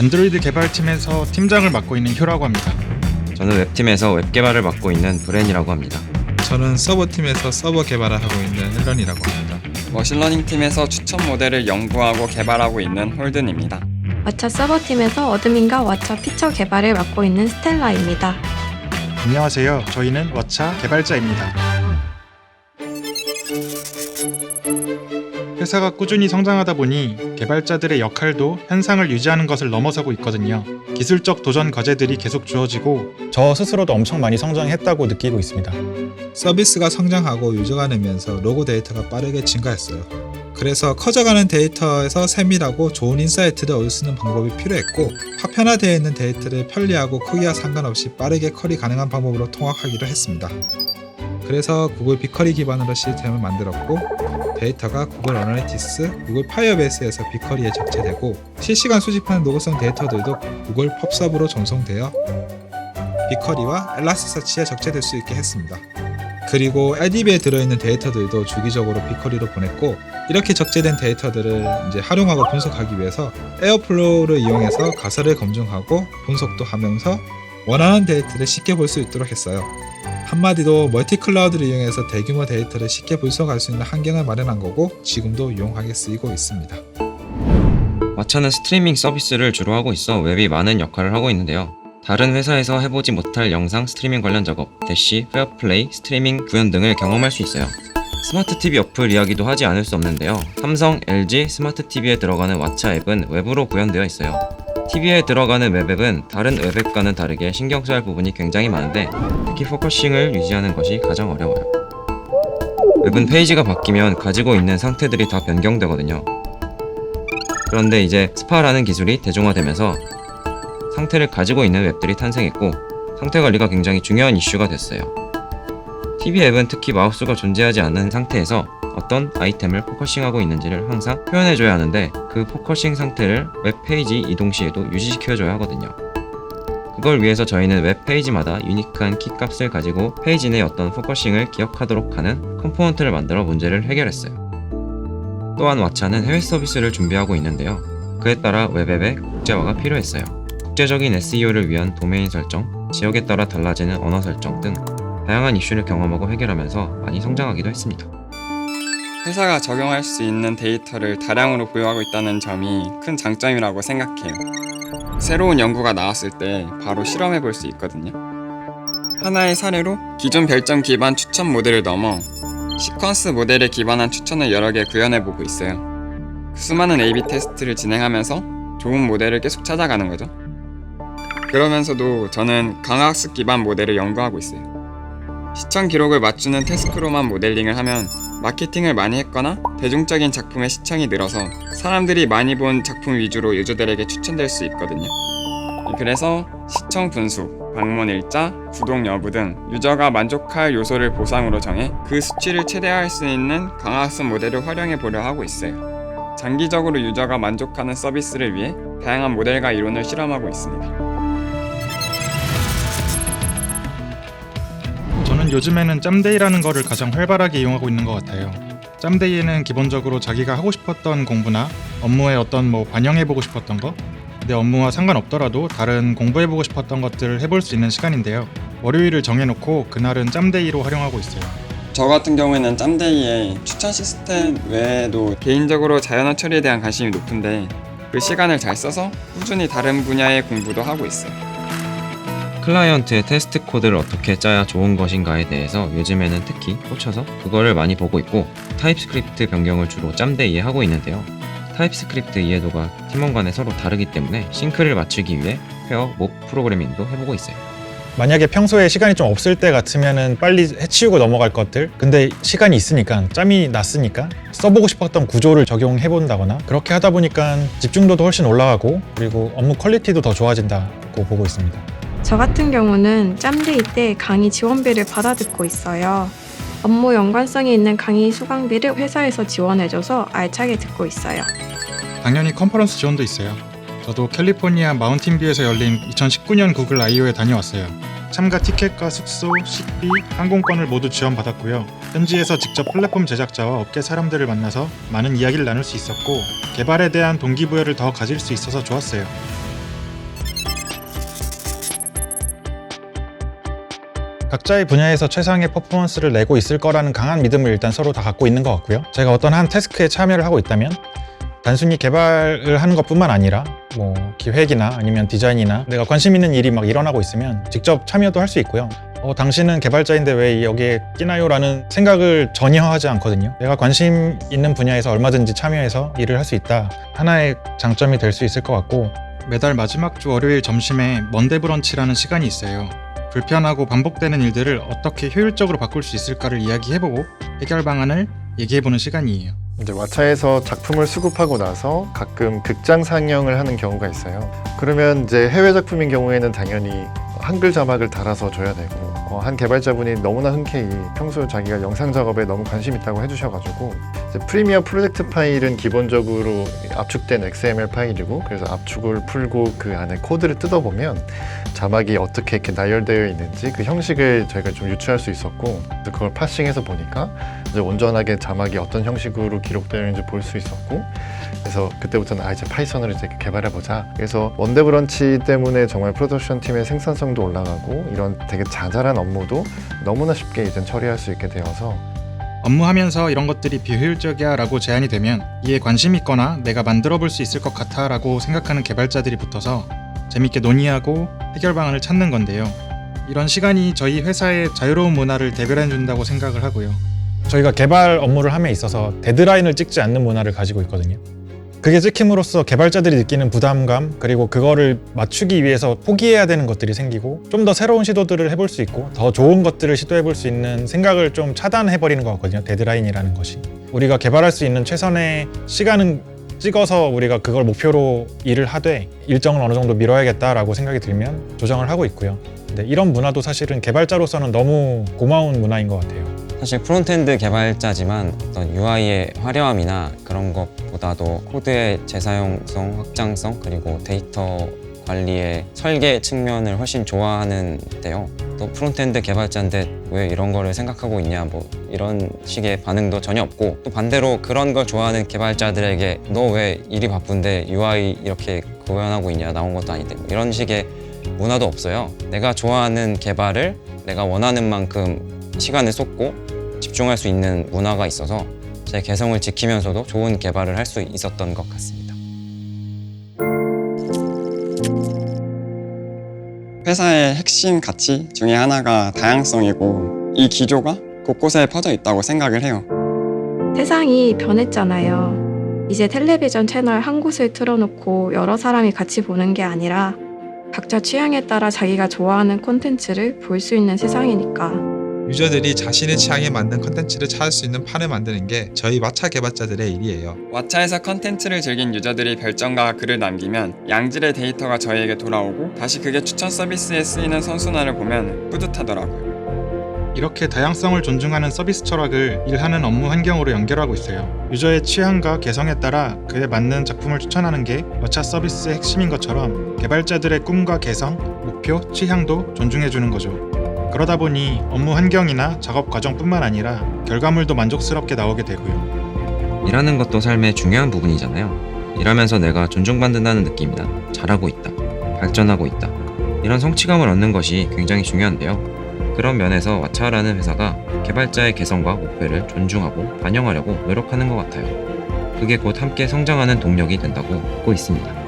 안드로이드 개발팀에서 팀장을 맡고 있는 효라고 합니다. 저는 웹팀에서 웹 개발을 맡고 있는 브렌이라고 합니다. 저는 서버팀에서 서버 개발을 하고 있는 헬런이라고 합니다. 머신러닝 팀에서 추천 모델을 연구하고 개발하고 있는 홀든입니다. 왓챠 서버팀에서 어드민과 왓챠 피처 개발을 맡고 있는 스텔라입니다. 안녕하세요. 저희는 왓챠 개발자입니다. 회사가 꾸준히 성장하다 보니 개발자들의 역할도 현상을 유지하는 것을 넘어서고 있거든요. 기술적 도전 과제들이 계속 주어지고 저 스스로도 엄청 많이 성장했다고 느끼고 있습니다. 서비스가 성장하고 유저가 늘면서 로그 데이터가 빠르게 증가했어요. 그래서 커져가는 데이터에서 세밀하고 좋은 인사이트를 얻을 수 있는 방법이 필요했고, 파편화되어 있는 데이터를 편리하고 크기와 상관없이 빠르게 커리 가능한 방법으로 통합하기로 했습니다. 그래서 구글 빅커리 기반으로 시스템을 만들었고, 데이터가 구글 어널리틱스, 구글 파이어베이스에서 빅커리에 적재되고, 실시간 수집하는 로그성 데이터들도 구글 펍서브로 전송되어 빅커리와 엘라스서치에 적재될 수 있게 했습니다. 그리고 LDB에 들어있는 데이터들도 주기적으로 빅커리로 보냈고, 이렇게 적재된 데이터들을 이제 활용하고 분석하기 위해서 에어플로우를 이용해서 가설을 검증하고 분석도 하면서 원하는 데이터를 쉽게 볼 수 있도록 했어요. 한마디로 멀티 클라우드를 이용해서 대규모 데이터를 쉽게 분석할 수 있는 환경을 마련한 거고, 지금도 유용하게 쓰이고 있습니다. 왓챠는 스트리밍 서비스를 주로 하고 있어 웹이 많은 역할을 하고 있는데요. 다른 회사에서 해보지 못할 영상 스트리밍 관련 작업, 대시, 페어플레이, 스트리밍 구현 등을 경험할 수 있어요. 스마트 TV 어플 이야기도 하지 않을 수 없는데요. 삼성, LG 스마트 TV에 들어가는 왓챠 앱은 웹으로 구현되어 있어요. TV에 들어가는 웹앱은 다른 웹앱과는 다르게 신경 써야 할 부분이 굉장히 많은데, 특히 포커싱을 유지하는 것이 가장 어려워요. 웹은 페이지가 바뀌면 가지고 있는 상태들이 다 변경되거든요. 그런데 이제 스파라는 기술이 대중화되면서 상태를 가지고 있는 웹들이 탄생했고, 상태 관리가 굉장히 중요한 이슈가 됐어요. TV 앱은 특히 마우스가 존재하지 않는 상태에서 어떤 아이템을 포커싱하고 있는지를 항상 표현해줘야 하는데, 그 포커싱 상태를 웹페이지 이동 시에도 유지시켜줘야 하거든요. 그걸 위해서 저희는 웹페이지마다 유니크한 키값을 가지고 페이지 내 어떤 포커싱을 기억하도록 하는 컴포넌트를 만들어 문제를 해결했어요. 또한 왓챠는 해외 서비스를 준비하고 있는데요. 그에 따라 웹앱의 국제화가 필요했어요. 국제적인 SEO를 위한 도메인 설정, 지역에 따라 달라지는 언어 설정 등 다양한 이슈를 경험하고 해결하면서 많이 성장하기도 했습니다. 회사가 적용할 수 있는 데이터를 다량으로 보유하고 있다는 점이 큰 장점이라고 생각해요. 새로운 연구가 나왔을 때 바로 실험해 볼 수 있거든요. 하나의 사례로 기존 별점 기반 추천 모델을 넘어 시퀀스 모델에 기반한 추천을 여러 개 구현해 보고 있어요. 수많은 A/B 테스트를 진행하면서 좋은 모델을 계속 찾아가는 거죠. 그러면서도 저는 강화학습 기반 모델을 연구하고 있어요. 시청 기록을 맞추는 태스크로만 모델링을 하면 마케팅을 많이 했거나 대중적인 작품의 시청이 늘어서 사람들이 많이 본 작품 위주로 유저들에게 추천될 수 있거든요. 그래서 시청 분수, 방문 일자, 구독 여부 등 유저가 만족할 요소를 보상으로 정해 그 수치를 최대화할 수 있는 강화학습 모델을 활용해 보려 하고 있어요. 장기적으로 유저가 만족하는 서비스를 위해 다양한 모델과 이론을 실험하고 있습니다. 저는 요즘에는 짬데이라는 거를 가장 활발하게 이용하고 있는 것 같아요. 짬데이에는 기본적으로 자기가 하고 싶었던 공부나 업무에 어떤 반영해보고 싶었던 거, 내 업무와 상관없더라도 다른 공부해보고 싶었던 것들을 해볼 수 있는 시간인데요. 월요일을 정해놓고 그날은 짬데이로 활용하고 있어요. 저 같은 경우에는 짬데이에 추천 시스템 외에도 개인적으로 자연어 처리에 대한 관심이 높은데, 그 시간을 잘 써서 꾸준히 다른 분야의 공부도 하고 있어요. 클라이언트의 테스트 코드를 어떻게 짜야 좋은 것인가에 대해서 요즘에는 특히 꽂혀서 그거를 많이 보고 있고, 타입스크립트 변경을 주로 짬데이에 하고 있는데요. 타입스크립트 이해도가 팀원 간에 서로 다르기 때문에 싱크를 맞추기 위해 페어, 몹 프로그래밍도 해보고 있어요. 만약에 평소에 시간이 좀 없을 때 같으면은 빨리 해치우고 넘어갈 것들, 근데 시간이 있으니까, 짬이 났으니까 써보고 싶었던 구조를 적용해본다거나, 그렇게 하다 보니까 집중도도 훨씬 올라가고, 그리고 업무 퀄리티도 더 좋아진다고 보고 있습니다. 저 같은 경우는 짬데이 때 강의 지원비를 받아 듣고 있어요. 업무 연관성이 있는 강의 수강비를 회사에서 지원해줘서 알차게 듣고 있어요. 당연히 컨퍼런스 지원도 있어요. 저도 캘리포니아 마운틴뷰에서 열린 2019년 구글 I/O에 다녀왔어요. 참가 티켓과 숙소, 식비, 항공권을 모두 지원받았고요. 현지에서 직접 플랫폼 제작자와 업계 사람들을 만나서 많은 이야기를 나눌 수 있었고, 개발에 대한 동기부여를 더 가질 수 있어서 좋았어요. 각자의 분야에서 최상의 퍼포먼스를 내고 있을 거라는 강한 믿음을 일단 서로 다 갖고 있는 것 같고요. 제가 어떤 한 태스크에 참여를 하고 있다면 단순히 개발을 하는 것뿐만 아니라 뭐 기획이나 아니면 디자인이나 내가 관심 있는 일이 막 일어나고 있으면 직접 참여도 할 수 있고요. 당신은 개발자인데 왜 여기에 끼나요? 라는 생각을 전혀 하지 않거든요. 내가 관심 있는 분야에서 얼마든지 참여해서 일을 할 수 있다. 하나의 장점이 될 수 있을 것 같고, 매달 마지막 주 월요일 점심에 먼데 브런치라는 시간이 있어요. 불편하고 반복되는 일들을 어떻게 효율적으로 바꿀 수 있을까를 이야기해보고 해결 방안을 얘기해보는 시간이에요. 이제 왓챠에서 작품을 수급하고 나서 가끔 극장 상영을 하는 경우가 있어요. 그러면 이제 해외 작품인 경우에는 당연히 한글 자막을 달아서 줘야 되고, 한 개발자분이 너무나 흔쾌히 평소 자기가 영상 작업에 너무 관심 있다고 해주셔가지고, 이제 프리미어 프로젝트 파일은 기본적으로 압축된 XML 파일이고, 그래서 압축을 풀고 그 안에 코드를 뜯어보면 자막이 어떻게 이렇게 나열되어 있는지 그 형식을 저희가 좀 유추할 수 있었고, 그래서 그걸 파싱해서 보니까 이제 온전하게 자막이 어떤 형식으로 기록되어 있는지 볼 수 있었고, 그래서 그때부터는 이제 파이썬으로 이제 개발해보자. 그래서 먼데 브런치 때문에 정말 프로덕션 팀의 생산성도 올라가고, 이런 되게 자잘한 업무도 너무나 쉽게 이제 처리할 수 있게 되어서, 업무하면서 이런 것들이 비효율적이야 라고 제안이 되면 이에 관심 있거나 내가 만들어 볼 수 있을 것 같아 라고 생각하는 개발자들이 붙어서 재밌게 논의하고 해결 방안을 찾는 건데요. 이런 시간이 저희 회사의 자유로운 문화를 대변해 준다고 생각을 하고요. 저희가 개발 업무를 함에 있어서 데드라인을 찍지 않는 문화를 가지고 있거든요. 그게 찍힘으로써 개발자들이 느끼는 부담감, 그리고 그거를 맞추기 위해서 포기해야 되는 것들이 생기고, 좀 더 새로운 시도들을 해볼 수 있고 더 좋은 것들을 시도해볼 수 있는 생각을 좀 차단해버리는 것 같거든요. 데드라인이라는 것이. 우리가 개발할 수 있는 최선의 시간은 찍어서 우리가 그걸 목표로 일을 하되 일정을 어느 정도 미뤄야겠다라고 생각이 들면 조정을 하고 있고요. 근데 이런 문화도 사실은 개발자로서는 너무 고마운 문화인 것 같아요. 사실 프론트엔드 개발자지만 어떤 UI의 화려함이나 그런 것보다도 코드의 재사용성, 확장성, 그리고 데이터 관리의 설계 측면을 훨씬 좋아하는데요. 또 프론트엔드 개발자인데 왜 이런 거를 생각하고 있냐, 뭐 이런 식의 반응도 전혀 없고, 또 반대로 그런 걸 좋아하는 개발자들에게 너 왜 일이 바쁜데 UI 이렇게 구현하고 있냐, 나온 것도 아닌데, 뭐 이런 식의 문화도 없어요. 내가 좋아하는 개발을 내가 원하는 만큼 시간을 쏟고 집중할 수 있는 문화가 있어서 제 개성을 지키면서도 좋은 개발을 할 수 있었던 것 같습니다. 회사의 핵심 가치 중에 하나가 다양성이고, 이 기조가 곳곳에 퍼져 있다고 생각을 해요. 세상이 변했잖아요. 이제 텔레비전 채널 한 곳을 틀어놓고 여러 사람이 같이 보는 게 아니라 각자 취향에 따라 자기가 좋아하는 콘텐츠를 볼 수 있는 세상이니까. 유저들이 자신의 취향에 맞는 컨텐츠를 찾을 수 있는 판을 만드는 게 저희 왓챠 개발자들의 일이에요. 왓챠에서 컨텐츠를 즐긴 유저들이 별점과 글을 남기면 양질의 데이터가 저희에게 돌아오고, 다시 그게 추천 서비스에 쓰이는 선순환을 보면 뿌듯하더라고요. 이렇게 다양성을 존중하는 서비스 철학을 일하는 업무 환경으로 연결하고 있어요. 유저의 취향과 개성에 따라 그에 맞는 작품을 추천하는 게 왓챠 서비스의 핵심인 것처럼 개발자들의 꿈과 개성, 목표, 취향도 존중해주는 거죠. 그러다 보니 업무 환경이나 작업 과정뿐만 아니라 결과물도 만족스럽게 나오게 되고요. 일하는 것도 삶의 중요한 부분이잖아요. 일하면서 내가 존중받는다는 느낌이나 잘하고 있다, 발전하고 있다, 이런 성취감을 얻는 것이 굉장히 중요한데요. 그런 면에서 왓챠라는 회사가 개발자의 개성과 목표를 존중하고 반영하려고 노력하는 것 같아요. 그게 곧 함께 성장하는 동력이 된다고 믿고 있습니다.